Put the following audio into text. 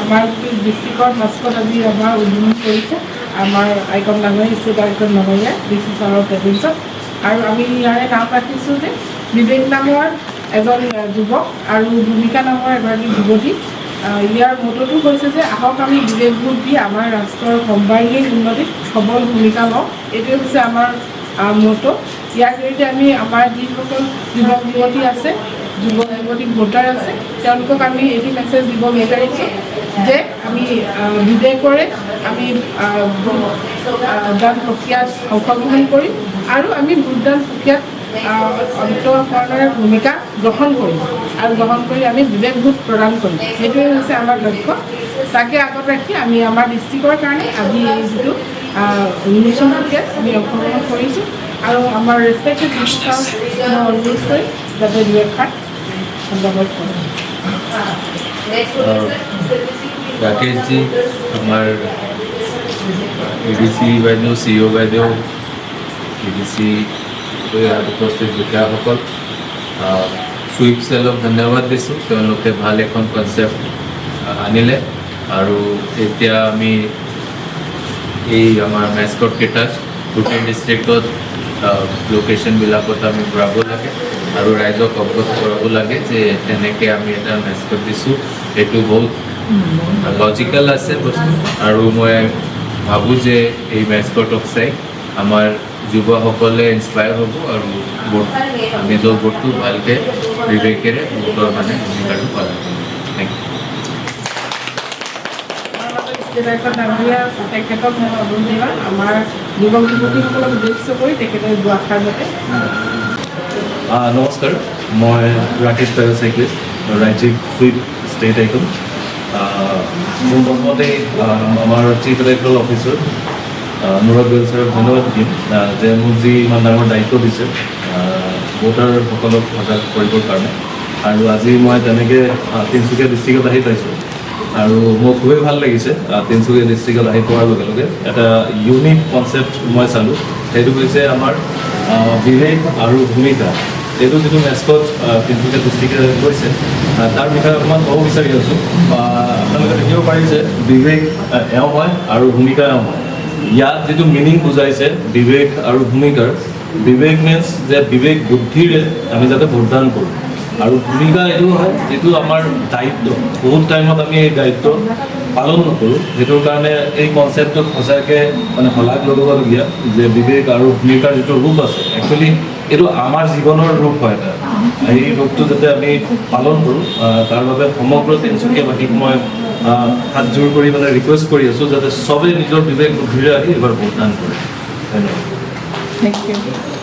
আমাৰ ডিষ্ট্ৰিক্টৰ মাস্কট আজি আমাৰ উদ্বোধন কৰিছে আমাৰ আইকন ডাঙৰীয়া ষ্টেট আইকন ডাঙৰীয়া ডিচি ছাৰৰ প্ৰেজেঞ্চত আৰু আমি ইয়াৰে নাম ৰাখিছোঁ যে বিবেক নামৰ এজন যুৱক আৰু ভূমিকা নামৰ এগৰাকী যুৱতী ইয়াৰ মটটো হৈছে যে আহক আমি বিবেকবোৰ দি আমাৰ ৰাষ্ট্ৰৰ সৰ্বাংগীন উন্নতিত সবল ভূমিকা লওঁ এইটোৱে হৈছে আমাৰ মটো ইয়াৰ জৰিয়তে আমি আমাৰ যিসকল যুৱক যুৱতী আছে যুৱক যুৱতী ভোটাৰ আছে তেওঁলোকক আমি এটি মেছেজ দিব বিচাৰিছোঁ যে আমি বিবেকৰে আমি ভোটদান প্ৰক্ৰিয়াত অংশগ্ৰহণ কৰিম আৰু আমি ভোটদান প্ৰক্ৰিয়াত অন্তঃকৰণেৰে ভূমিকা গ্ৰহণ কৰিম আৰু গ্ৰহণ কৰি আমি বিবেক ভোট প্ৰদান কৰিম সেইটোৱে হৈছে আমাৰ লক্ষ্য তাকে আগত ৰাখি আমি আমাৰ ডিষ্ট্ৰিক্টৰ কাৰণে আজি এই যিটো নিৰ্বাচন প্ৰক্ৰিয়াত আমি অংশগ্ৰহণ কৰিছোঁ আৰু আমাৰ ৰেচপেক্টেড মিনিষ্টাৰক মই অনুৰোধ কৰিম যাতে দুএষাৰ ধন্যবাদ কৰোঁ राकेश जी हमारे एडीसी বাইদেউ सीओ বাইদেউ एडीसी उपस्थित বিষয়াসকল সুইপ চেলক ধন্যবাদ দিছোঁ তেওঁলোকে ভাল এখন কনচেপ্ট আনিলে আৰু এতিয়া আমি এই আমাৰ মেস্কট কেইটাক গোটেই ডিষ্ট্ৰিক্টত লোকেশ্যনবিলাকত আমি ঘূৰাব লাগে আৰু ৰাইজক অৱগত কৰাব লাগে যে তেনেকৈ আমি এটা মেস্কট দিছোঁ এইটো বহুত লজিকেল আছে বস্তু আৰু মই ভাবোঁ যে এই মেস্কটক চাই আমাৰ যুৱসকলে ইনস্পায়াৰ হ'ব আৰু ভোট নিজৰ ভোটটো ভালকৈ বিবেকেৰে ভোটৰ মানে ভূমিকাটো পালন কৰিব থেংক ইউ তেখেতক মই অনুৰোধ দিবা আমাৰ যুৱক যুৱতীসকলক উদ্দেশ্য কৰি তেখেতে দুআষাৰ যাতে নমস্কাৰ মই ৰাকেশ চাইক্লিষ্ট ৰাজ্যিক সুইপ ষ্টেট আইকন মোৰ প্ৰথমতেই আমাৰ চিফ ইলেক্ট্ৰেল অফিচাৰ নুৰদ গোৱেল ছাৰক ধন্যবাদ দিম যে মোক যি ইমান ডাঙৰ দায়িত্ব দিছে ভোটাৰসকলক সজাগ কৰিবৰ কাৰণে আৰু আজি মই তেনেকৈ তিনিচুকীয়া ডিষ্ট্ৰিক্টত আহি পাইছোঁ আৰু মোৰ খুবেই ভাল লাগিছে তিনিচুকীয়া ডিষ্ট্ৰিক্টত আহি পোৱাৰ লগে লগে এটা ইউনিক কনচেপ্ট মই চালোঁ সেইটো হৈছে আমাৰ বিবেক আৰু ভূমিকা এইটো যিটো মেস্কট তিনিচুকীয়া ডিষ্ট্ৰিক্টে কৈছে তাৰ বিষয়ে অকণমান ক'ব বিচাৰি আছোঁ আপোনালোকে দেখিব পাৰিছে বিবেক এওঁ হয় আৰু ভূমিকা এওঁ হয় ইয়াত যিটো মিনিং বুজাইছে বিবেক আৰু ভূমিকাৰ বিবেক মিনছ যে বিবেক বুদ্ধিৰে আমি যাতে ভোটদান কৰোঁ আৰু ভূমিকা এইটো হয় যিটো আমাৰ দায়িত্ব বহুত টাইমত আমি এই দায়িত্ব পালন নকৰোঁ সেইটোৰ কাৰণে এই কনচেপ্টটো সঁচাকৈ মানে শলাগ ল'বলগীয়া যে বিবেক আৰু ভূমিকাৰ যিটো ৰূপ আছে একচুৱেলি এইটো আমাৰ জীৱনৰ ৰূপ হয় এটা এই ৰূপটো যাতে আমি পালন কৰোঁ তাৰ বাবে সমগ্ৰ তিনিচুকীয়াবাসীক মই হাত জোৰ কৰি মানে ৰিকুৱেষ্ট কৰি আছোঁ যাতে চবেই নিজৰ বিবেক বুদ্ধিৰে আহি এবাৰ ভোটদান কৰে ধন্যবাদ থেংক ইউ